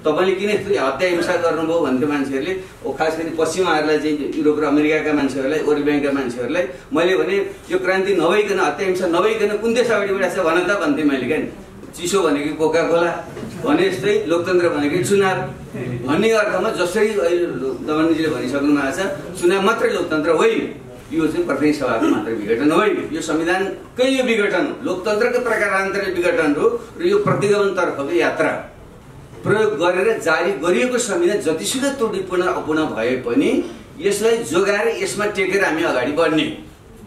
तपाईले किन यस्तो हत्या हिंसा गर्नुभयो भन्थे मान्छेहरूले। खास गरी पश्चिमाहरूलाई चाहिँ युरोप र अमेरिकाका मान्छेहरूलाई, वर्ल्ड ब्याङ्कका मान्छेहरूलाई मैले भने यो क्रान्ति नभइकन, हत्या हिंसा नभइकन कुन देश अगाडि बढाएको छ भन त भन्थे मैले। क्या चिसो भनेको कोका कोला भने जस्तै लोकतन्त्र भनेको चुनाव भन्ने अर्थमा जसरी अहिले दमनजीले भनिसक्नु भएको छ, चुनाव मात्रै लोकतन्त्र होइन, यो चाहिँ प्रतिनिधि सभाको मात्र विघटन होइन, यो संविधानकै यो विघटन हो, लोकतन्त्रको प्रकारान्तरिक विघटन हो र यो प्रतिगमनतर्फको यात्रा। प्रयोग गरेर जारी गरिएको संविधान जतिसुकै त्रुटिपूर्ण अपूर्ण भए पनि यसलाई जोगाएर यसमा टेकेर हामी अगाडि बढ्ने,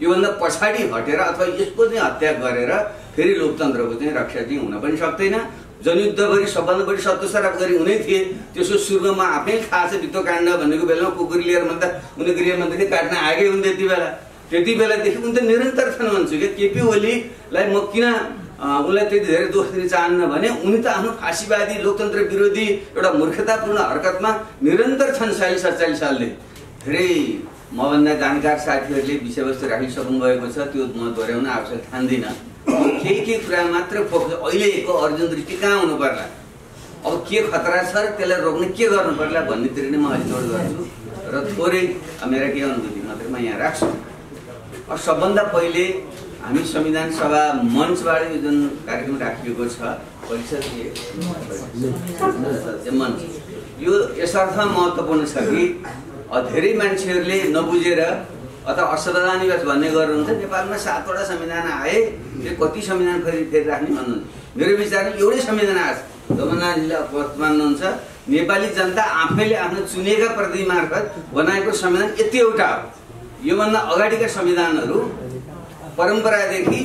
योभन्दा पछाडि हटेर अथवा यसको चाहिँ हत्या गरेर फेरि लोकतन्त्रको चाहिँ रक्षा चाहिँ हुन पनि सक्दैन। जनयुद्धभरि सबभन्दा बढी सत्तासराप गरी हुनै थिए, त्यसको सुरुमा आफै थाहा छ भित्तो काण्ड भनेको बेलामा कुकुर लिएर भन्दा उनी गृहमन्त्री काट्न आएकै हुन्। त्यति बेलादेखि उनी त निरन्तर छन् भन्छु क्या। केपी ओलीलाई म किन उनलाई त्यति धेरै दोष दिन चाहन्न भने उनी त आफ्नो फाँसीवादी लोकतन्त्र विरोधी एउटा मूर्खतापूर्ण हरकतमा निरन्तर छन्। 47 सालले धेरै मभन्दा जानकार साथीहरूले विषयवस्तु राखिसक्नु भएको छ, त्यो म दोहोऱ्याउन आवश्यक ठान्दिनँ। केही कुरा मात्र फोकस अहिलेको अर्जुन दृष्टि कहाँ हुनु पर्ला, अब के खतरा छ र त्यसलाई रोक्ने के गर्नु पर्ला भन्नेतिर नै म अहिले जोड गर्छु र थोरै मेरा केही अनुभूति मात्रै म यहाँ राख्छु। अब सबभन्दा पहिले हामी संविधान सभा मञ्चबाट यो जुन कार्यक्रम राखिएको छ परिषद मञ्च, यो यसर्थ महत्त्वपूर्ण छ कि धेरै मान्छेहरूले नबुझेर अथवा असंवैधानिक भन्ने गर्नुहुन्छ। नेपालमा 7 वटा संविधान आए, त्यो कति संविधान फेरि राख्ने भन्नुहुन्छ। मेरो विचारमा एउटै संविधान आएको छ। दमनजीले मान्नुहुन्छ नेपाली जनता आफैले आफ्नो चुनेका प्रतिनिधि मार्फत बनाएको संविधान यति एउटा हो। योभन्दा अगाडिका संविधानहरू परम्परादेखि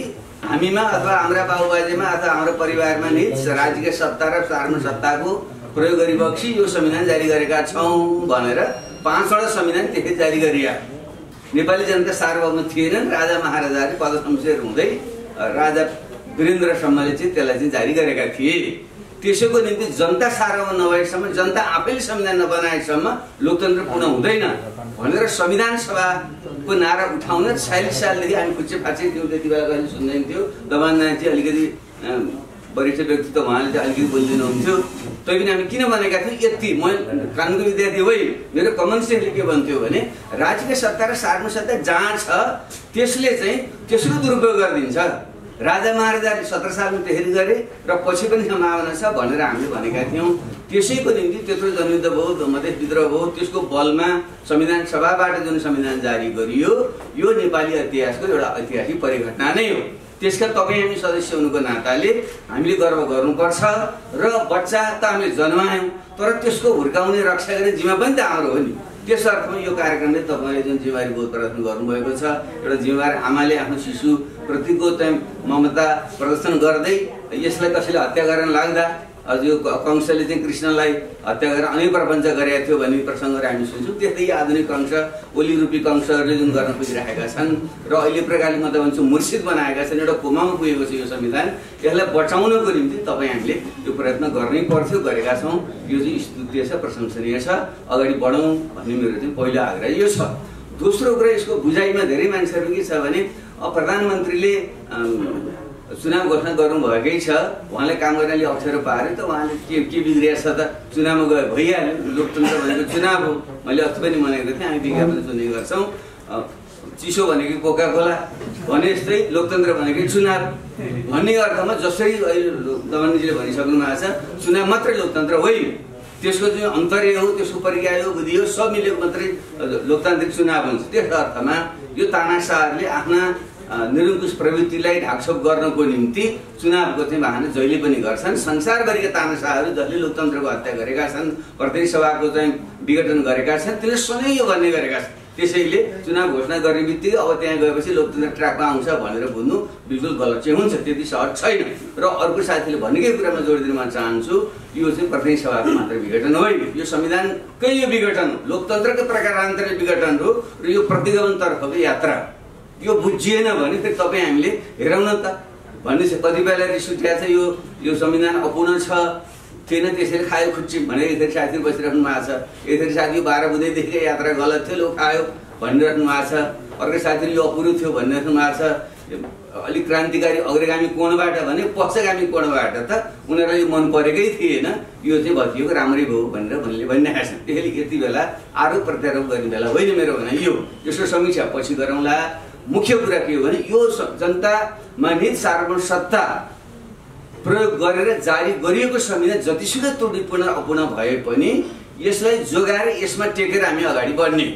हामीमा अथवा हाम्रा बाबुबाजेमा अथवा हाम्रो परिवारमा नै राज्यका सत्ता र सार्वभौम सत्ताको प्रयोग गरी बक्सी यो संविधान जारी गरेका छौँ भनेर 5 वटा संविधान त्यसै जारी गरिया। नेपाली जनता सार्वभौम थिएनन्, राजा महाराजाले पदशमशेर हुँदै राजा वीरेन्द्रसम्मले चाहिँ त्यसलाई चाहिँ जारी गरेका थिए। त्यसैको निम्ति जनता सार्वभौम नभएसम्म, जनता आफैले संविधान नबनाएसम्म लोकतन्त्र पूर्ण हुँदैन भनेर संविधान सभाको नारा उठाउन 46 सालदेखि हामी फुच्चे थियौँ। त्यति बेला कहिले सुन्दैन थियो। दमनजी चाहिँ अलिकति वरिष्ठ व्यक्तित्व, उहाँले चाहिँ अलिकति बोलिदिनुहुन्थ्यो। तैपनि हामी किन भनेका थियौँ यति, म कानुनको विद्यार्थी होइन, मेरो कमन सेन्सले के भन्थ्यो भने राज्यको सत्ता र सार्वभौम सत्ता जहाँ छ त्यसले चाहिँ त्यसको दुरुपयोग गरिदिन्छ। राजा महाराजाले 17 सालमा त्यसरी गरे र पछि पनि सम्भावना छ भनेर हामीले भनेका थियौँ। त्यसैको निम्ति त्यत्रो जनयुद्ध भयो, मधेस विद्रोह भयो, त्यसको बलमा संविधान सभाबाट जुन संविधान जारी गरियो यो नेपाली इतिहासको एउटा ऐतिहासिक परिघटना नै हो। त्यसका तपाईँ हामी सदस्य हुनुको नाताले हामीले गर्व गर्नुपर्छ र बच्चा त हामीले जन्मायौँ तर त्यसको हुर्काउने रक्षा गर्ने जिम्मा पनि त हाम्रो हो नि। त्यस अर्थमा यो कार्यक्रमले तपाईँले जुन जिम्मेवारी बोध प्रदर्शन गर्नुभएको छ, एउटा जिम्मेवार आमाले आफ्नो शिशुप्रतिको चाहिँ ममता प्रदर्शन गर्दै यसलाई कसैले हत्या गर्न लाग्दा अझ यो कंसले चाहिँ कृष्णलाई हत्या गरेर अनेक प्रपञ्च गरेका थियो भन्ने प्रसङ्गहरू हामी सुन्छौँ। त्यस्तै आधुनिक कंस, ओली रूपी कंसहरूले जुन गर्न पुगिरहेका छन् र अहिले प्रकारले म त भन्छु मुर्सिद बनाएका छन्, एउटा कोमामा पुगेको छ यो संविधान। यसलाई बचाउनको निम्ति तपाईँ हामीले यो प्रयत्न गर्नै पर्थ्यो, गरेका छौँ। यो चाहिँ स्तुत्य छ, प्रशंसनीय छ, अगाडि बढौँ भन्ने मेरो चाहिँ पहिलो आग्रह यो छ। दोस्रो कुरा, यसको बुझाइमा धेरै मान्छेहरू के छ भने प्रधानमन्त्रीले चुनाव घोषणा गर्नुभएकै छ, उहाँले काम गर्नाले अप्ठ्यारो पार्यो त उहाँले के बिग्रिया छ त, चुनावमा गयो भइहाल्यो, लोकतन्त्र भनेको चुनाव हो। मैले अस्ति पनि भनेको थिएँ हामी विज्ञापन सुन्ने गर्छौँ, चिसो भनेको कोका कोला भने जस्तै लोकतन्त्र भनेको चुनाव भन्ने अर्थमा जसरी अहिले दमनजीले भनिसक्नु भएको छ, चुनाव मात्रै लोकतन्त्र होइन, त्यसको चाहिँ अन्तर्य हो, त्यसको परिज्ञा हो, बुद्धि हो, सब मिलेको मात्रै लोकतान्त्रिक चुनाव हुन्छ। त्यस अर्थमा यो तानाशाहहरूले आफ्ना निरङ्कुश प्रवृत्तिलाई ढाकछोप गर्नको निम्ति चुनावको चाहिँ बहाना जहिले पनि गर्छन्। संसारभरिका तानाशाहहरू जसले लोकतन्त्रको हत्या गरेका छन्, प्रतिनिधि सभाको चाहिँ विघटन गरेका छन्, तिनीहरूले सधैँ यो भन्ने गरेका छन्। त्यसैले चुनाव घोषणा गर्ने बित्तिकै अब त्यहाँ गएपछि लोकतन्त्र ट्र्याकमा आउँछ भनेर बुझ्नु बिल्कुल गलत चाहिँ हुन्छ, त्यति सहज छैन। र अर्को साथीले भनेकै कुरामा जोड दिन म चाहन्छु, यो चाहिँ प्रतिनिधि सभाको मात्र विघटन होइन, यो संविधानकै यो विघटन हो, लोकतन्त्रको प्रकारान्तरिक विघटन हो र यो प्रतिगमनतर्फको यात्रा। यो बुझिएन भने फेरि तपाईँ हामीले हेरौँ न त भन्ने छ। कतिपयलाई रिस उठिएको छ यो संविधान अपूर्ण छ, थिएन त्यसरी खायो खुच्ची भनेर यसरी साथीहरू बसिराख्नु भएको छ। यसरी साथी 12 बुधैदेखि यात्रा गलत थियो, लो खायो भनिराख्नु भएको छ। अर्को साथीले यो अपुरो थियो भनिराख्नु भएको छ। अलिक क्रान्तिकारी अग्रगामी कोणबाट भने पक्षगामी कोणबाट त उनीहरूलाई मन परेकै थिएन, यो चाहिँ भतियोको राम्रै भयो भनेर भनिरहेका छन्। त्यसैले यति बेला आरोप प्रत्यारोप गर्ने बेला होइन मेरो भनाइ यो। यसको समीक्षा पछि गरौँला। मुख्य कुरा के हो भने यो जनतामा निहित सार्वभौम सत्ता प्रयोग गरेर जारी गरिएको संविधान जतिसुकै त्रुटिपूर्ण अपूर्ण भए पनि यसलाई जोगाएर यसमा टेकेर हामी अगाडि बढ्ने,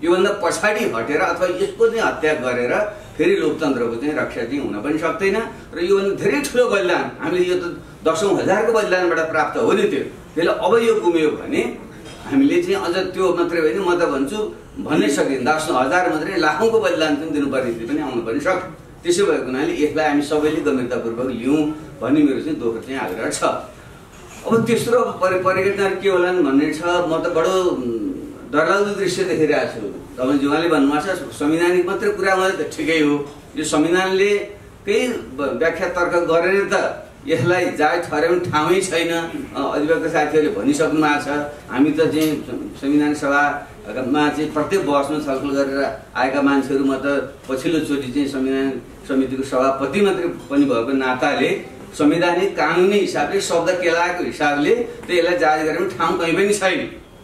योभन्दा पछाडि हटेर अथवा यसको चाहिँ हत्या गरेर फेरि लोकतन्त्रको चाहिँ रक्षा चाहिँ हुन पनि सक्दैन। र योभन्दा धेरै ठुलो बलिदान हामीले यो त दशौं हजारको बलिदानबाट प्राप्त हो नि त्यो। त्यसले अब यो गुम्यो भने हामीले चाहिँ अझ त्यो मात्रै होइन, म त भन्छु भन्नै सकिँदैन, दशौं हजार मात्रै लाखौँको बलिदान पनि दिनुपर्ने स्थिति पनि आउनु पनि सक्छ। त्यसो भएको हुनाले यसलाई हामी सबैले गम्भीरतापूर्वक लिउँ भन्ने मेरो चाहिँ दोहोरो चाहिँ आग्रह छ। अब तेस्रो परिघटनाहरू के होलान् भन्ने छ। म त बडो डरलाग्दो दृश्य देखिरहेको छु। तपाईँ उहाँले भन्नुभएको छ संवैधानिक मात्रै कुरा मलाई त ठिकै हो, यो संविधानले केही व्याख्या तर्क गरेर त यसलाई जायज ठहराउने ठाउँै छैन। अधिवक्ता साथीहरूले भनिसक्नु भएको छ। हामी त चाहिँ संविधान सभामा चाहिँ प्रत्येक बहसमा छलफल गरेर आएका मान्छेहरू, म त पछिल्लोचोटि चाहिँ संविधान समितिको सभापति मात्रै पनि भएको नाताले संवैधानिक कानुनी हिसाबले शब्द केलाएको हिसाबले त यसलाई जायज गर्ने ठाउँ कहीँ पनि छैन।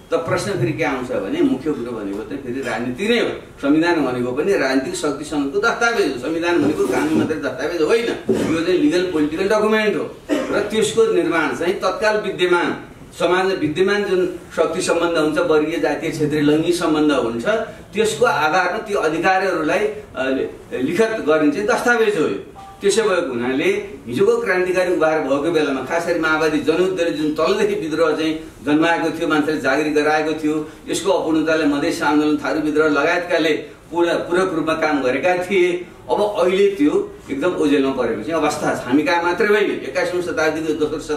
त प्रश्न फेरि के आउँछ भने मुख्य कुरो भनेको त फेरि राजनीति नै हो। संविधान भनेको पनि राजनीतिक शक्तिसँगको दस्तावेज हो। संविधान भनेको कानुन मात्रै दस्तावेज होइन, यो चाहिँ लिगल पोलिटिकल डकुमेन्ट हो। र त्यसको निर्माण चाहिँ तत्काल विद्यमान समाजमा विद्यमान जुन शक्ति सम्बन्ध हुन्छ, वर्गीय जातीय क्षेत्रीय लैङ्गिक सम्बन्ध हुन्छ, त्यसको आधारमा त्यो अधिकारहरूलाई लिखत गर्ने चाहिँ दस्तावेज हो। त्यसो भएको हुनाले हिजोको क्रान्तिकारी उभार भएको बेलामा खास गरी माओवादी जनयुद्धले जुन तलदेखि विद्रोह चाहिँ जन्माएको थियो, मान्छेले जागृत गराएको थियो, यसको अपूर्णताले मधेस आन्दोलन, थारू विद्रोह लगायतकाले पूरक रूपमा काम गरेका थिए। अब अहिले त्यो एकदम ओझेलमा परेको चाहिँ अवस्था छ। हामी कहाँ मात्रै होइन, 21औं शताब्दीको दोस्रो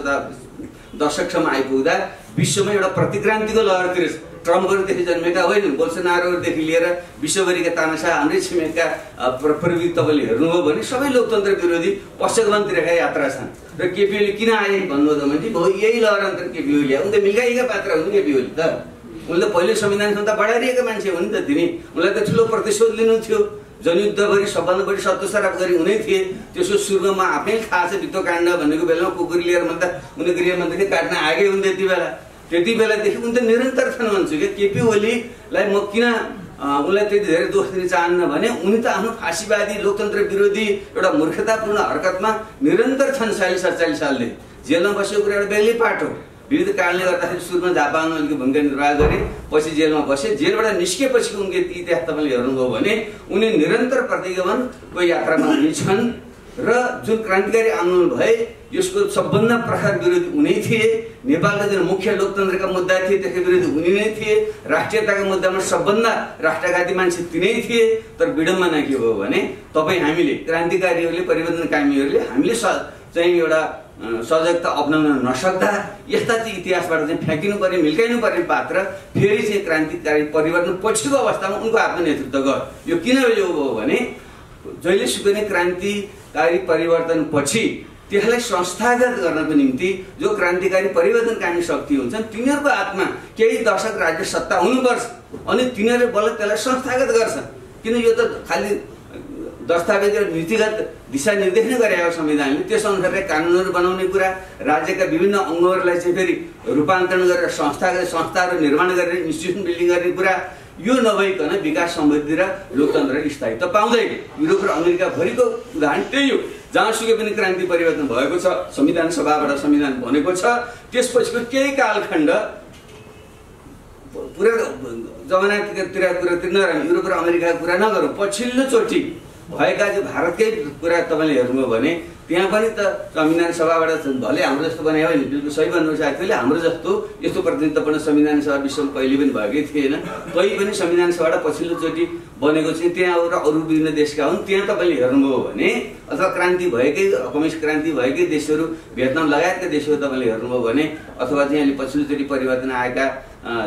दशकसम्म आइपुग्दा विश्वमा एउटा प्रतिक्रान्तिको लहरतिर ट्रम्पहरूदेखि जन्मेका होइन, बोल्सोनारोदेखि लिएर विश्वभरिका तानाशाह हाम्रै छिमेकका प्रवृत्ति तपाईँले हेर्नुभयो भने सबै लोकतन्त्र विरोधी पश्चिमतिरका यात्रा छन्। र केपी ओली किन आए भन्नुभयो भने यही लहरान्तर केपी ओली उनले मिल्काइका पात्र हुन्। केपी ओली त उनले पहिले संविधान क्षमता बढाइरहेका मान्छे हो नि त। तिनी उनलाई त ठुलो प्रतिशोध लिनु थियो। जनयुद्धभरि सबभन्दा बढी सत्तासराप गरी हुनै थिए। त्यसको सुरुमा आफै थाहा छ वित्तकाण्ड भनेको बेलामा कुकुरी लिएर भन्दा उनी गृहमन्त्रीले काट्न आएकै हुन्। त्यति बेलादेखि उनी त निरन्तर छन् भन्छु कि केपी ओलीलाई म किन उनलाई त्यति धेरै दोष दिन चाहन्न भने उनी त आफ्नो फाँसीवादी लोकतन्त्र विरोधी एउटा मूर्खतापूर्ण हरकतमा निरन्तर छन्। 47 सालदेखि जेलमा बसेको कुरा एउटा बेग्लै पाठ हो। विविध कारणले गर्दाखेरि सुरुमा जापानमा अलिकति भूमिका निर्वाह गरे, पछि जेलमा बसे। जेलबाट निस्केपछि उनले इतिहास तपाईँले हेर्नुभयो भने उनी निरन्तर प्रतिगमनको यात्रामा हुनेछन्। र जुन क्रान्तिकारी आन्दोलन भए यसको सबभन्दा प्रखर विरोधी उनी थिए। नेपालका जुन मुख्य लोकतन्त्रका मुद्दा थिए त्यसका विरोधी उनी नै थिए। राष्ट्रियताका मुद्दामा सबभन्दा राष्ट्रघाती मान्छे तिनै थिए। तर विडम्बना के भयो भने तपाईँ हामीले क्रान्तिकारीहरूले, परिवर्तनकामीहरूले हामीले चाहिँ एउटा सजगता अप्नाउन नसक्दा यस्ता चाहिँ इतिहासबाट चाहिँ फ्याँकिनु पर्ने, मिल्काइनु पर्ने पात्र फेरि चाहिँ क्रान्तिकारी परिवर्तन पछिको अवस्थामा उनको आफ्नो नेतृत्व गर्यो। यो किन यो भयो भने जहिले सुकै नै क्रान्तिकारी परिवर्तन पछि त्यसलाई संस्थागत गर्नको निम्ति जो क्रान्तिकारी परिवर्तनकामी शक्ति हुन्छन् तिनीहरूको हातमा केही दशक राज्य सत्ता हुनुपर्छ। अनि तिनीहरूले बल्ल त्यसलाई संस्थागत गर्छ। किन यो त खालि दस्तावेज र नीतिगत दिशानिर्देश नै गरेको संविधानले। त्यस अनुसारले कानुनहरू बनाउने कुरा, राज्यका विभिन्न अङ्गहरूलाई चाहिँ फेरि रूपान्तरण गरेर संस्थाहरू निर्माण गरेर इन्स्टिट्युसन बिल्डिङ गर्ने कुरा, यो नभइकन विकास समृद्धि र लोकतन्त्र स्थायित्व पाउँदैन। युरोप र अमेरिकाभरिको उदाहरण त्यही हो। जहाँसुकै पनि क्रान्ति परिवर्तन भएको छ, संविधान सभाबाट संविधान बनेको छ, त्यसपछिको केही कालखण्ड पुरा जमानातिर कुरातिर नरह्यौँ, युरोप र अमेरिकाको कुरा नगरौँ, पछिल्लोचोटि भएका जो भारतकै कुरा तपाईँले हेर्नुभयो भने त्यहाँ पनि त संविधान सभाबाट भले हाम्रो जस्तो बनायो होइन, बिल्कुल सही भन्नु साथीहरूले, हाम्रो जस्तो यस्तो प्रतिनिधित्वपूर्ण संविधान सभा विश्वमा कहिले पनि भएकै थिएन। तै पनि संविधान सभाबाट पछिल्लोचोटि बनेको चाहिँ त्यहाँ र अरू विभिन्न देशका हुन्। त्यहाँ तपाईँले हेर्नुभयो भने अथवा क्रान्ति भएकै कम्युनिस्ट क्रान्ति भएकै देशहरू, भियतनाम लगायतका देशहरू तपाईँले हेर्नुभयो भने, अथवा चाहिँ अहिले पछिल्लोचोटि परिवर्तन आएका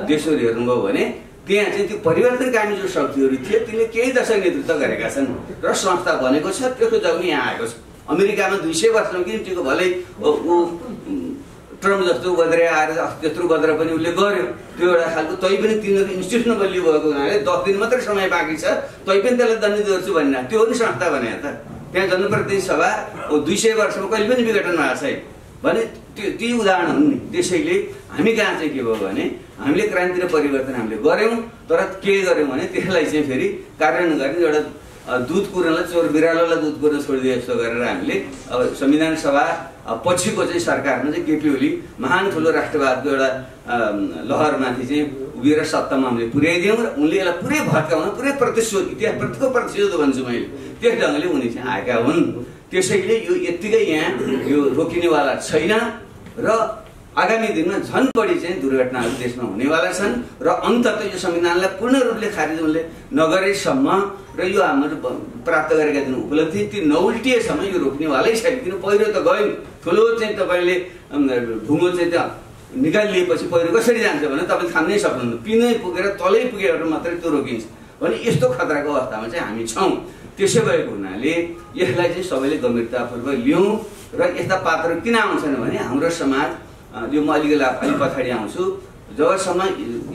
देशहरू हेर्नुभयो भने त्यहाँ चाहिँ त्यो परिवर्तनकामी जो शक्तिहरू थिए तिनले केही दशक नेतृत्व गरेका छन् र संस्था बनेको छ। त्यसको जग्गा यहाँ आएको छ। अमेरिकामा 200 वर्षमा किन टिको, भलै ऊ ट्रम्प जस्तो गद्रे आएर त्यत्रो गद्रा पनि उसले गर्यो त्यो एउटा खालको। तै पनि तिनीहरू इन्स्टिट्युसन बलियो भएको हुनाले 10 दिन मात्रै समय बाँकी छ, तै पनि त्यसलाई दण्डित गर्छु भन्ने त्यो पनि संस्था भने त त्यहाँ जनप्रतिनिधि सभा 200 वर्षमा कहिले पनि विघटन भएको छैन भने ती उदाहरण हुन् नि। त्यसैले हामी कहाँ चाहिँ के भयो भने हामीले क्रान्ति र परिवर्तन हामीले गऱ्यौँ, तर के गर्यौँ भने त्यसलाई चाहिँ फेरि कार्यान्वयन गर्ने एउटा दुध कुर्नलाई चोर बिरालोलाई दुध कुर्न छोडिदिए जस्तो गरेर हामीले अब संविधान सभा पछिको चाहिँ सरकारमा चाहिँ केपी ओली महान ठुलो राष्ट्रवादको एउटा लहरमाथि चाहिँ उभिएर सत्तामा हामीले पुर्याइदियौँ र उनले यसलाई पुरै भत्काउन पुरै प्रतिशोध इतिहासप्रतिको प्रतिशोध भन्छु मैले त्यस ढङ्गले उनी चाहिँ आएका हुन्। त्यसैले यो यत्तिकै यहाँ यो रोकिनेवाला छैन र आगामी दिनमा झन् बढी चाहिँ दुर्घटनाहरू देशमा हुनेवाला छन् र अन्ततः यो संविधानलाई पूर्ण रूपले खारिज उनले नगरेसम्म र यो हाम्रो प्राप्त गरेका जुन उपलब्धि ती नउल्टिएसम्म यो रोक्नेवालै छैन। किन पहिरो त गयो, ठुलो चाहिँ तपाईँले ढुङ्गो चाहिँ त्यहाँ निकालिएपछि पहिरो कसरी जान्छ भने तपाईँ थाम्नै सक्नुहुन्न, पिनै पुगेर तलै पुगेर मात्रै त्यो रोकिन्छ भने यस्तो खतराको अवस्थामा चाहिँ हामी छौँ। त्यसै भएको हुनाले यसलाई चाहिँ सबैले गम्भीरतापूर्वक लियौँ र यस्ता पात्रहरू किन आउँछन् भने हाम्रो समाज यो म अलि पछाडि आउँछु, जबसम्म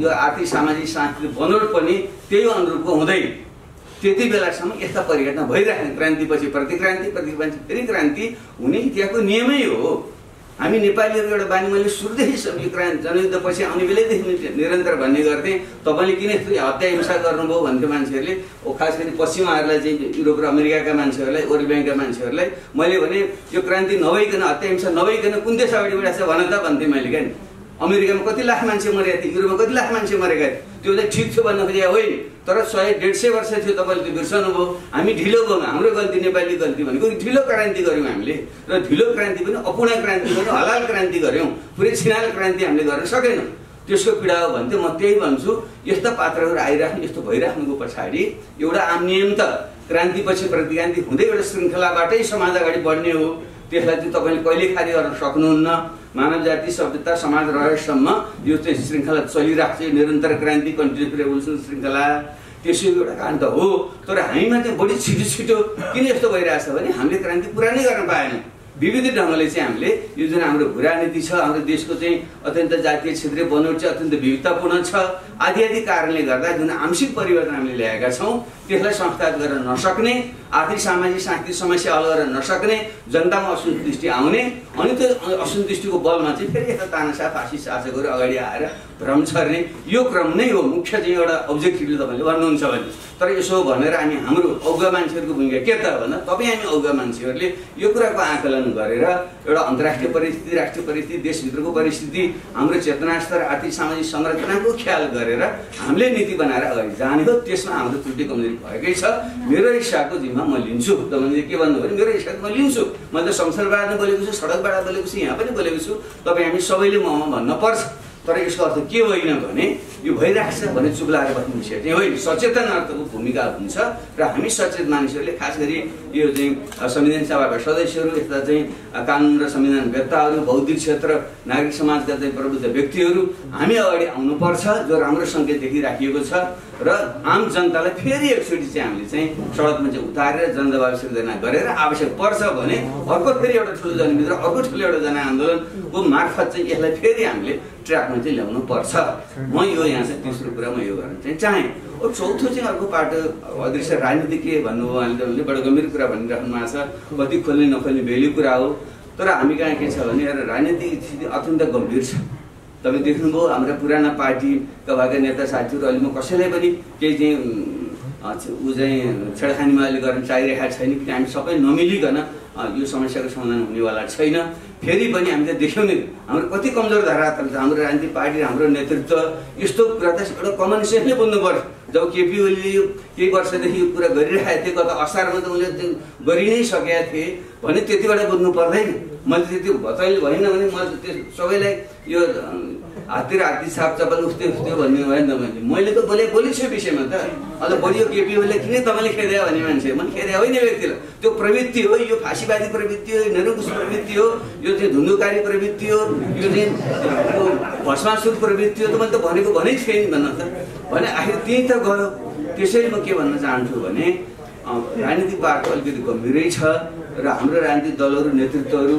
यो आर्थिक सामाजिक सांस्कृतिक बनोट पनि त्यही अनुरूपको हुँदैन त्यति बेलासम्म यस्ता परिघटना भइराख्ने, क्रान्तिपछि प्रतिक्रान्ति, प्रतिक्रान्ति फेरि क्रान्ति हुने इतिहासको नियमै हो। हामी नेपालीहरू एउटा बानी मैले सुरुदेखि यो क्रान्ति जनयुद्धपछि आउने बेलैदेखि निरन्तर भन्ने गर्थेँ, तपाईँले किन यस्तो हत्या हिंसा गर्नुभयो भन्थ्यो मान्छेहरूले, खास गरी पश्चिमाहरूलाई चाहिँ युरोप र अमेरिकाका मान्छेहरूलाई, वर्ल्ड ब्याङ्कका मान्छेहरूलाई। मैले भने यो क्रान्ति नभइकन हत्या हिंसा नभइकन कुन देश अगाडि बढाएको छ भन त भन्थेँ मैले। क्या अमेरिकामा कति लाख मान्छे मरेका थिए, युरोपमा कति लाख मान्छे मरेका थिए, त्यो चाहिँ ठिक थियो भन्न खोजेको होइन, तर 100-150 वर्ष थियो तपाईँले त्यो बिर्सनुभयो। हामी ढिलो गयौँ, हाम्रो गल्ती नेपाली गल्ती भनेको ढिलो क्रान्ति गऱ्यौँ हामीले र ढिलो क्रान्ति पनि अपूर्ण क्रान्ति गऱ्यौँ, हलाल क्रान्ति गऱ्यौँ, पुरै छिनाल क्रान्ति हामीले गर्न सकेनौँ। त्यसको पीडा हो भन्थ्यो। म त्यही भन्छु, यस्ता पात्रहरू आइराख्ने यस्तो भइराख्नुको पछाडि एउटा आम नियम त क्रान्तिपछि प्रतिक्रान्ति हुँदै एउटा श्रृङ्खलाबाटै समाज अगाडि बढ्ने हो। त्यसलाई चाहिँ तपाईँले कहिले खाली गर्न सक्नुहुन्न। मानव जाति सभ्यता समाज रहेसम्म यो चाहिँ श्रृङ्खला चलिरहेको छ, निरन्तर क्रान्ति कन्टिन्युस रेभोल्युसन श्रृङ्खला। त्यसैको एउटा कारण त हो, तर हामीमा चाहिँ बढी छिटो छिटो किन यस्तो भइरहेछ भने हामीले क्रान्ति पुरा नै गर्न पाएनौँ। विविध ढङ्गले चाहिँ हामीले यो जुन हाम्रो भूराजनीति छ, हाम्रो देशको चाहिँ अत्यन्त जातीय क्षेत्रीय बनोट चाहिँ अत्यन्त विविधतापूर्ण छ, आदि आदि कारणले गर्दा जुन आंशिक परिवर्तन हामीले ल्याएका छौँ त्यसलाई संस्थागत गर्न नसक्ने, आर्थिक सामाजिक सांस्कृतिक समस्या हल गर्न नसक्ने, जनतामा असन्तुष्टि आउने, अनि त्यो असन्तुष्टिको बलमा चाहिँ फेरि यता तानासा फासी शासकहरू अगाडि आएर भ्रम छर्ने, यो क्रम नै हो मुख्य चाहिँ एउटा अब्जेक्टिभले तपाईँले भन्नुहुन्छ भने। तर यसो भनेर हामी हाम्रो अगुवा मान्छेहरूको भूमिका के त भन्दा तपाईँ हामी अगुवा मान्छेहरूले यो कुराको आकलन गरेर एउटा अन्तर्राष्ट्रिय परिस्थिति, राष्ट्रिय परिस्थिति, देशभित्रको परिस्थिति, हाम्रो चेतना स्तर, आर्थिक सामाजिक संरचनाको ख्याल गरेर हामीले नीति बनाएर अगाडि जाने हो। त्यसमा हाम्रो त्रुटि कमजोरी भएकै छ। मेरो हिस्साको जिम्मा म लिन्छु। तपाईँले के भन्नु भने मेरो हिस्सा म लिन्छु। मैले त संसारबाट बोलेको छु, सडकबाट बोलेको छु, यहाँ पनि बोलेको छु, तपाईँ हामी सबैले ममा भन्न पर्छ। तर यसको अर्थ के होइन भने यो भइरहेको छ भने चुप लागेर बस्ने विषय चाहिँ होइन। सचेतन अर्थको भूमिका हुन्छ र हामी सचेत मानिसहरूले, खास गरी यो चाहिँ संविधान सभाका सदस्यहरू, यस्ता चाहिँ कानुन र संविधान वेत्ताहरू, बौद्धिक क्षेत्र, नागरिक समाजका चाहिँ प्रबुद्ध व्यक्तिहरू हामी अगाडि आउनुपर्छ, जो राम्रो सङ्केत देखिराखिएको छ। र आम जनतालाई फेरि एकचोटि चाहिँ हामीले चाहिँ सडकमा चाहिँ उतारेर जनदबाव सिर्जना गरेर आवश्यक पर्छ भने अर्को फेरि एउटा ठुलो जनविद्रोह, अर्को ठुलो एउटा जनआन्दोलनको मार्फत चाहिँ यसलाई फेरि हामीले ट्र्याकमा चाहिँ ल्याउनु पर्छ। म यो यहाँ चाहिँ तेस्रो कुरा म यो गर्न चाहिँ चाहेँ। चौथो चाहिँ अर्को पाटो अदृश्य राजनीति के भन्नुभयो, हामीले बडो गम्भीर कुरा भनिराख्नु भएको छ, कति खोल्ने नखोल्ने बेली कुरा हो। तर हामी कहाँ के छ भने राजनीतिक स्थिति अत्यन्त गम्भीर छ। तपाईँ देख्नुभयो हाम्रा पुराना पार्टीका भएका नेता साथीहरू अहिले म कसैलाई पनि केही चाहिँ ऊ चाहिँ छेडखानीमा अहिले गर्न चाहिरहेको छैन, कि हामी सबै नमिलिकन यो समस्याको समाधान हुनेवाला छैन। फेरि पनि हामीले देख्यौँ नि हाम्रो कति कमजोर धरातल छ हाम्रो राजनीतिक पार्टी, हाम्रो नेतृत्व। यस्तो कुरा त एउटा कमन सेन्सले बुझ्नु पर्छ। जब केपी ओलीले यो केही वर्षदेखि यो कुरा गरिरहेको थिए, गत असारमा त उनले गरि नै सकेका थिए भने त्यतिबाट बुझ्नु पर्दैन। मैले त्यति बताइले भएन भने मैले त्यो सबैलाई यो हाततिर हात्ती छाप चपल उस्तै उस्तै भन्ने भएन त मैले त बोलेको छु विषयमा त। अझ बलियो केपी ओलीले किन तपाईँले खेद्या भन्ने मान्छे, मैले खेद्या होइन व्यक्तिलाई। त्यो प्रवृत्ति हो, यो फाँसीवादी प्रवृत्ति हो, निरङ्कुश प्रवृत्ति हो, यो चाहिँ धुन्धुकारी प्रवृत्ति हो, यो चाहिँ भस्मासुर प्रवृत्ति हो। त मैले त भनेको भनेकै थिएँ नि भन्न त भने आखिर त्यहीँ त गयो। त्यसैले म के भन्न चाहन्छु भने राजनीतिक बाटो अलिकति गम्भीरै छ र हाम्रो राजनीतिक दलहरू, नेतृत्वहरू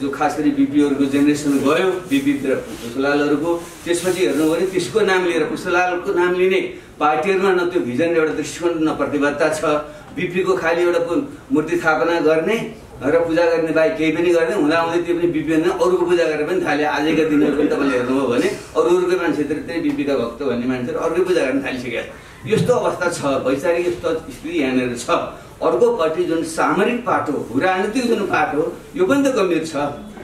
जो खास गरी बिपीहरूको जेनेरेसन गयो, बिपी र पुष्पलालहरूको, त्यसपछि हेर्नु भने त्यसको नाम लिएर पुष्पलालको नाम लिने पार्टीहरूमा न त्यो भिजन, एउटा दृष्टिकोण, न प्रतिबद्धता छ। बिपीको खालि एउटा मूर्ति स्थापना गर्ने र पूजा गर्ने बाहेक केही पनि गर्ने हुँदाहुँदै त्यो पनि बिपी होइन अरूको पूजा गरेर पनि थाले। आजका दिनहरू पनि तपाईँले हेर्नुभयो भने अरूकै मान्छेहरू त्यही बिपीका भक्त भन्ने मान्छेहरू अरूकै पूजा गर्न थालिसकेका छन्। यस्तो अवस्था छ, वैचारिक यस्तो स्थिति यहाँनिर छ। अर्कोपट्टि जुन सामरिक पाटो हो, राजनीतिक जुन पाटो हो, यो पनि त गम्भीर छ।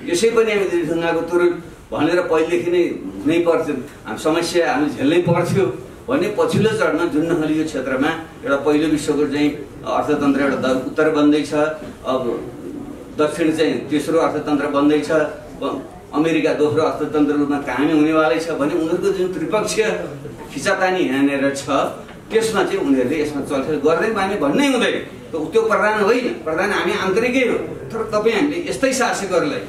यसै पनि हामी ढङ्गको तुरुन्त भनेर पहिलेदेखि नै हुनै पर्थ्यो, समस्या हामी झेल्नै पर्थ्यो भने पछिल्लो चरणमा जुन ढङ्गले यो क्षेत्रमा एउटा पहिलो विश्वको चाहिँ अर्थतन्त्र एउटा उत्तर बन्दैछ, अब दक्षिण चाहिँ तेस्रो अर्थतन्त्र बन्दैछ, अमेरिका दोस्रो अर्थतन्त्र रूपमा कायम हुनेवालै छ भने उनीहरूको जुन त्रिपक्षीय खिचातानी यहाँनिर छ त्यसमा चाहिँ उनीहरूले यसमा चलखेल गर्दै माने भन्नै हुँदैन। त्यो प्रधान होइन, प्रधान हामी आन्तरिकै हो। तर तपाईँ हामीले यस्तै शासकहरूलाई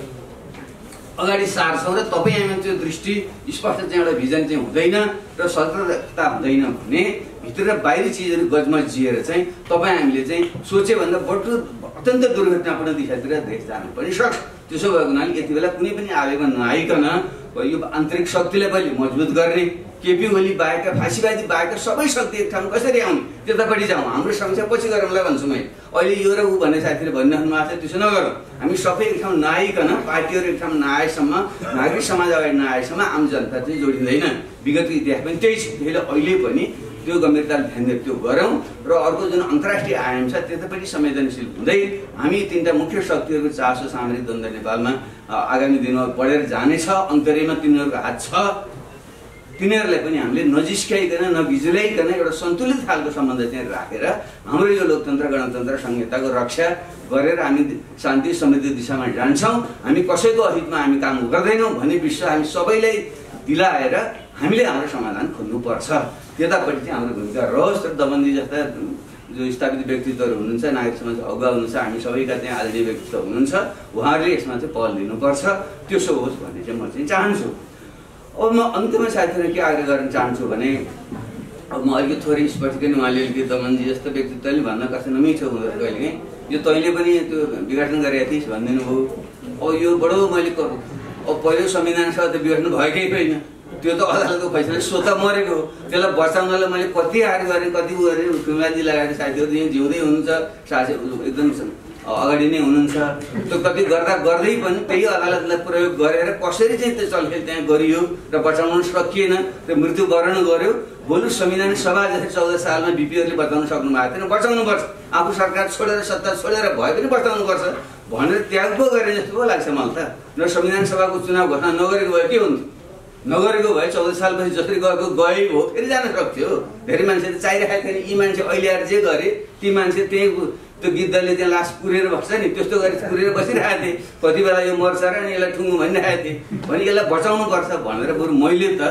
अगाडि सार्छौँ र तपाईँ हामी त्यो दृष्टि स्पष्ट चाहिँ एउटा भिजन चाहिँ हुँदैन र सतर्कता हुँदैन भने भित्र र बाहिरी चिजहरू गजमजिएर चाहिँ तपाईँ हामीले चाहिँ सोचे भन्दा बटु अत्यन्त दुर्घटनापूर्ण दिशातिर देश जानु पनि सक्छ। त्यसो भएको हुनाले यति बेला कुनै पनि आवेगमा नआइकन यो आन्तरिक शक्तिलाई पहिले मजबुत गर्ने, केपी ओली बाहेकका फाँसीवादी बाहेकका सबै शक्ति एक ठाउँ कसरी आउने त्यतापट्टि जाउँ। हाम्रो समस्या पछि गरौँला भन्छु मैले। अहिले यो र ऊ भन्ने साथीले भनिरहनु भएको छ, त्यसो नगरौँ। हामी सबै एक ठाउँ नआइकन, पार्टीहरू एक ठाउँ नआएसम्म, नागरिक समाज अगाडि नआएसम्म आम जनता चाहिँ जोडिँदैन। विगतको इतिहास पनि त्यही छ। त्यसले अहिले पनि त्यो गम्भीरताले ध्यान दिएर त्यो गरौँ र अर्को जुन अन्तर्राष्ट्रिय आयाम छ त्यतापट्टि संवेदनशील हुँदै हामी तिनवटा मुख्य शक्तिहरूको चासो सामरिक द्वन्द्व नेपालमा आगामी दिनमा बढेर जानेछ। अन्तर्यमा तिनीहरूको हात छ। तिनीहरूलाई पनि हामीले नजिस्काइकन नबिजुलाइकन एउटा सन्तुलित खालको सम्बन्ध चाहिँ राखेर हाम्रो यो लोकतन्त्र गणतन्त्र संहिताको रक्षा गरेर हामी शान्ति समृद्धि दिशामा जान्छौँ। हामी कसैको अहितमा हामी काम गर्दैनौँ भन्ने विश्वास हामी सबैलाई दिलाएर हामीले हाम्रो समाधान खोज्नुपर्छ। त्यतापट्टि चाहिँ हाम्रो भूमिका रहोस् र दमनजी जस्ता जो स्थापित व्यक्तित्वहरू हुनुहुन्छ, नागरिक समाज अगुवा हुनुहुन्छ, हामी सबैका चाहिँ आदरणीय व्यक्तित्व हुनुहुन्छ, उहाँहरूले यसमा चाहिँ पहल दिनुपर्छ। त्यसो होस् भन्ने चाहिँ म चाहिँ चाहन्छु। अब म अन्त्यमा साथीहरू के आग्रह गर्न चाहन्छु भने अब म अलिकति थोरै स्पष्टीकरण उहाँले अलिकति दमनजी जस्तो व्यक्तित्वले भन्न कस्तो नमिठो हुँदो कहिले यो तैँले पनि त्यो विघटन गरेका थिइस् भनिदिनु भयो। अब यो बडो मैले अब पहिलो संविधान सभा त विघटन भएकै छैन, त्यो त अदालतको फैसला स्वत मरेको हो। त्यसलाई बचाउनलाई मैले कति हार गरेँ, कति उ गरेँ। खुमाजी लगाएर साथीहरू चाहिँ जिउँदै हुनुहुन्छ, एकदम अगाडि नै हुनुहुन्छ। त्यो कति गर्दा गर्दै पनि त्यही अदालतलाई प्रयोग गरेर कसरी चाहिँ त्यो चलखेल त्यहाँ गरियो र बचाउन सकिएन, त्यो मृत्युवरण गर्यो। बरु संविधान सभा जस्तै 14 सालमा बिपीहरूले बचाउन सक्नु भएको थिएन, बचाउनुपर्छ। आफू सरकार छोडेर सत्ता छोडेर भए पनि बचाउनुपर्छ भनेर त्याग पो गरे जस्तो पो लाग्छ मलाई त। र संविधान सभाको चुनाव घोषणा नगरेको भए के हुन्थ्यो? नगरेको भए 14 सालपछि जसरी गएको गए हो फेरि जान सक्थ्यो। धेरै मान्छेले चाहिरहेको थिएन यी मान्छे अहिले आएर जे गरे ती मान्छे त्यही त्यो गिद्धले त्यहाँ लास पुरेर बस्छ नि, त्यस्तो गरी पुरेर बसिरहेको थिएँ। कति बेला यो मर्छ र अनि यसलाई ठुङ्गो भनिरहेको थिएँ भने यसलाई बचाउनुपर्छ भनेर बरु मैले त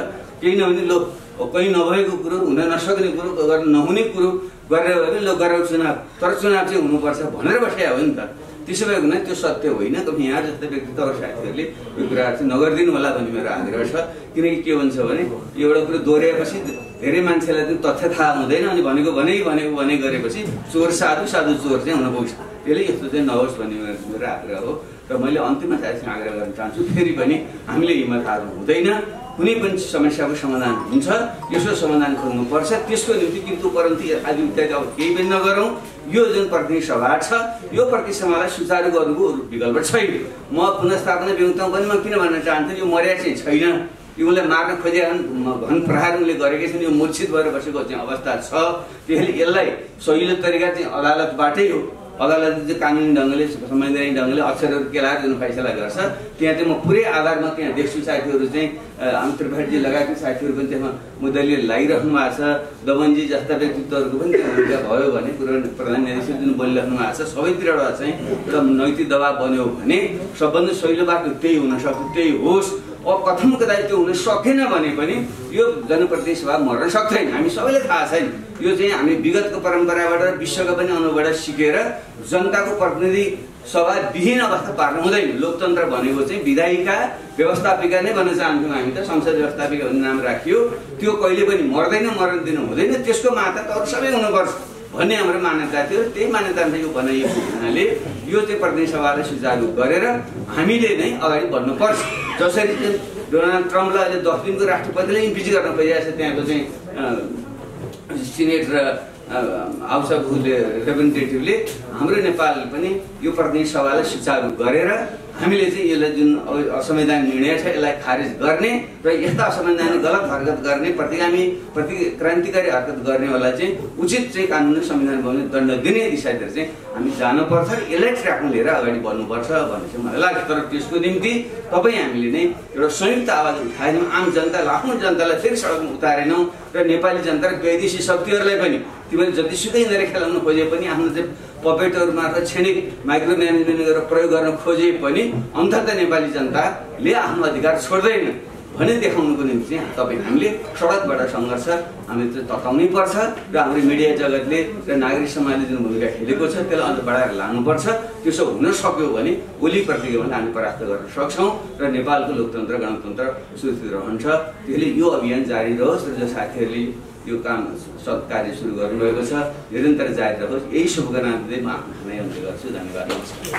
केही नभने लो कहीँ नभएको कुरो, हुन नसक्ने कुरो, गर्न नहुने कुरो गरेर भने लो गराउ चुनाव, तर चुनाव चाहिँ हुनुपर्छ भनेर बसिया हो नि त। त्यसो भएको हुनाले त्यो सत्य होइन। तपाईँ यहाँ जस्तो व्यक्तित्वहरू साथीहरूले यो कुराहरू चाहिँ नगरिदिनु होला भन्ने मेरो आग्रह छ। किनकि के हुन्छ भने एउटा कुरो दोहोऱ्याएपछि धेरै मान्छेलाई चाहिँ तथ्य थाहा हुँदैन, अनि भनेको भने गरेपछि चोर साधु चोर चाहिँ हुन पुग्छ। त्यसले यस्तो चाहिँ नहोस् भन्ने मेरो आग्रह हो। र मैले अन्तिममा साथीसँग आग्रह गर्न चाहन्छु, फेरि पनि हामीले हिम्मत हार्नु हुँदैन। कुनै पनि समस्याको समाधान हुन्छ, यसो समाधान खोज्नुपर्छ। त्यसको निम्ति किन्तु परन्तु आदि इत्यादि अब केही पनि नगरौँ। यो जुन प्रतिनिधि सभा छ यो प्रतिनिधि सभालाई सुचारू गर्नुको विकल्प छैन। म पुनर्स्थापना विमुक्तमा पनि म किन भन्न चाहन्छु, यो मर्या चाहिँ छैन। यसलाई मार्न खोजे घन प्रहार उनले गरेकै छन्। यो मूर्छित भएर बसेको चाहिँ अवस्था छ। त्यसले यसलाई सहिलो तरिका चाहिँ अदालतबाटै हो। अदालतले चाहिँ कानुनी ढङ्गले संवैधानिक ढङ्गले अक्षरहरू केलाएर जुन फैसला गर्छ त्यहाँ चाहिँ म पुरै आधारमा त्यहाँ देख्छु साथीहरू चाहिँ हामी त्रिपाठीजी लगायतका साथीहरू पनि त्यसमा मुद्दाले लागिराख्नु भएको छ। दमनजी जस्ता व्यक्तित्वहरूको पनि त्यो भूमिका भयो भने प्रधान न्यायाधीश जुन बोलिराख्नु भएको छ, सबैतिरबाट चाहिँ एउटा नैतिक दबाब बन्यो भने सबभन्दा सहिलो बाटो त्यही हुनसक्छ, त्यही होस्। अब कथम कदाचित त्यो हुन सकेन भने पनि यो जनप्रतिनिधि सभा मर्न सक्दैन। हामी सबैलाई थाहा छैन। यो चाहिँ हामी विगतको परम्पराबाट विश्वका पनि अनुभवबाट सिकेर जनताको प्रतिनिधि सभा विहीन अवस्था पार्नु हुँदैन। लोकतन्त्र भनेको चाहिँ विधायिका व्यवस्थापिका नै भन्न चाहन्छौँ हामी त। संसद व्यवस्थापिका भन्ने नाम राखियो, त्यो कहिले पनि मर्दैन, मर्न दिनु हुँदैन। त्यसको माता त अरू सबै हुनुपर्छ भन्ने हाम्रो मान्यता थियो। त्यही मान्यतामा यो बनाइएको हुनाले यो चाहिँ प्रतिनिधि सभालाई सुचारू गरेर हामीले नै अगाडि बढ्नुपर्छ। जसरी चाहिँ डोनाल्ड ट्रम्पलाई अहिले 10 दिनको राष्ट्रपतिले इम्पिच गर्न खोजिरहेको छ, त्यहाँको चाहिँ सिनेट र हाउस अफ रिप्रेजेन्टेटिभले हाम्रो नेपाल पनि यो प्रतिनिधि सभालाई सुचारू गरेर हामीले चाहिँ यसलाई जुन असंवैधानिक निर्णय छ यसलाई खारेज गर्ने र यस्ता असंवैधानिक गलत हरकत गर्ने क्रान्तिकारी हरकत गर्नेहरूलाई चाहिँ उचित चाहिँ कानुन संविधान बमोजिम दण्ड दिने दिशातिर चाहिँ हामी जानुपर्छ र यसलाई ट्र्याकमा लिएर अगाडि बढ्नुपर्छ भन्ने चाहिँ मलाई लाग्छ। तर त्यसको निम्ति तपाईँ हामीले नै एउटा संयुक्त आवाज उठाएनौँ, आम जनता लाखौँ जनतालाई फेरि सडकमा उतारेनौँ र नेपाली जनता र विदेशी शक्तिहरूलाई पनि तिमीले जतिसुकै यिनीहरूले खेलाउन खोजे पनि आफ्नो चाहिँ पपेटहरू मार्फत क्षणिक माइक्रो म्यानेजमेन्ट गरेर प्रयोग गर्न खोजे पनि अन्ततः नेपाली जनताले आफ्नो अधिकार छोड्दैन भने देखाउनुको निम्ति चाहिँ हामीले सडकबाट सङ्घर्ष हामीले चाहिँ तताउनै पर्छ र हाम्रो मिडिया जगतले र नागरिक समाजले जुन भूमिका खेलेको छ त्यसलाई अझ बढाएर लानुपर्छ। त्यसो हुन सक्यो भने भोलि प्रतियोगितामा हामी परास्त गर्न सक्छौँ र नेपालको लोकतन्त्र गणतन्त्र सुरक्षित रहन्छ। त्यसले यो अभियान जारी रहोस् र जो साथीहरूले यो काम कार्य सुरु गर्नुभएको छ निरन्तर जारी रहोस्, यही शुभकामना दिँदै म आफ्नो समय अन्त्य गर्छु। धन्यवाद, नमस्कार।